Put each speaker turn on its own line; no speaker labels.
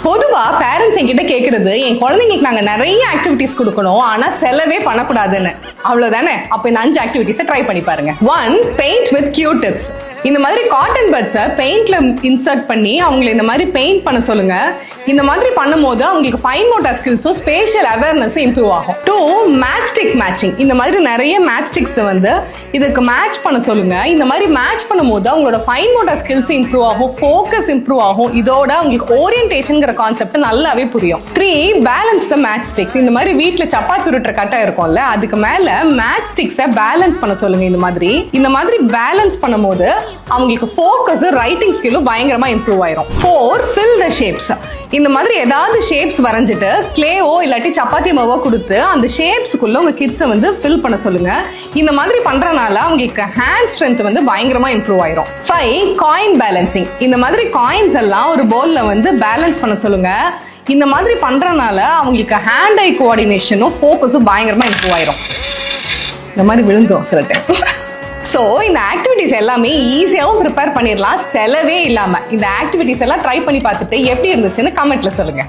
பொதுவா பேரண்ட்ஸ் என்கிட்ட கேக்குறது என் குழந்தைங்களுக்கு நாங்க நிறைய ஆக்டிவிட்டிஸ் கொடுக்கணும் ஆனா செலவே பண்ணக்கூடாதுன்னு. அவ்வளவுதானே? அப்ப இந்த 5 ஆக்டிவிட்டிஸை ட்ரை பண்ணி பாருங்க. 1. Paint with Q-tips. இந்த மாதிரி காட்டன் பட்ஸை பெயிண்ட்ல இன்சர்ட் பண்ணி அவங்களை இந்த மாதிரி பெயிண்ட் பண்ண சொல்லுங்க. இந்த மாதிரி பண்ணும்போது அவங்களுக்கு ஃபைன் மோட்டார் ஸ்கில்ஸும் ஸ்பேஷியல் அவேர்னஸும் இம்ப்ரூவ் ஆகும். 2. Match stick matching. இந்த மாதிரி நிறைய மேட்ச் ஸ்டிக்ஸ் வந்து இதுக்கு மேட்ச் பண்ண சொல்லுங்க. இந்த மாதிரி மேட்ச் பண்ணும்போது அவங்களோட ஃபைன் மோட்டார் ஸ்கில்ஸ் இம்ப்ரூவ் ஆகும், ஃபோக்கஸ் இம்ப்ரூவ் ஆகும். இதோட அவங்களுக்கு ஓரியன்டேஷன்ங்கிற கான்செப்ட் நல்லாவே புரியும். 3. Balance the match sticks. இந்த மாதிரி வீட்டுல சப்பாத்தி உருட்டுற கட்டை இருக்கும்ல, அதுக்கு மேல மேட்ச் ஸ்டிக்ஸை பேலன்ஸ் பண்ண சொல்லுங்க. இந்த மாதிரி பேலன்ஸ் பண்ணும்போது அவங்களுக்கு ஃபோக்கஸும் ரைட்டிங் ஸ்கில்லும் பயங்கரமா இம்ப்ரூவ் ஆயிரும். 4. ஃபில் த ஷேப்ஸ். இந்த மாதிரி ஏதாவது ஷேப்ஸ் வரைஞ்சிட்டு கிளேவோ இல்லாட்டி சப்பாத்தி மாவோ கொடுத்து அந்த ஷேப்ஸ்க்குள்ள உங்க கிட்ஸை வந்து ஃபில் பண்ண சொல்லுங்க. இந்த மாதிரி பண்றனால அவங்களுக்கு ஹேண்ட் ஸ்ட்ரென்த் வந்து பயங்கரமா இம்ப்ரூவ் ஆயிரும். 5. Coin balancing. இந்த மாதிரி காயின்ஸ் எல்லாம் ஒரு பவுல்ல வந்து பேலன்ஸ் பண்ண சொல்லுங்க. இந்த மாதிரி பண்றனால அவங்களுக்கு ஹேண்ட் ஐ கோஆர்டினேஷனும் ஃபோக்கஸும் பயங்கரமா இம்ப்ரூவ் ஆயிரும். இந்த மாதிரி விழுந்துரும் சில டைம். ஸோ இந்த ஆக்டிவிட்டிஸ் எல்லாமே ஈஸியாகவும் ப்ரிப்பேர் பண்ணிடலாம், செலவே இல்லாமல். இந்த ஆக்டிவிட்டிஸ் எல்லாம் ட்ரை பண்ணி பார்த்துட்டு எப்படி இருந்துச்சுன்னு கமெண்ட்ல சொல்லுங்க.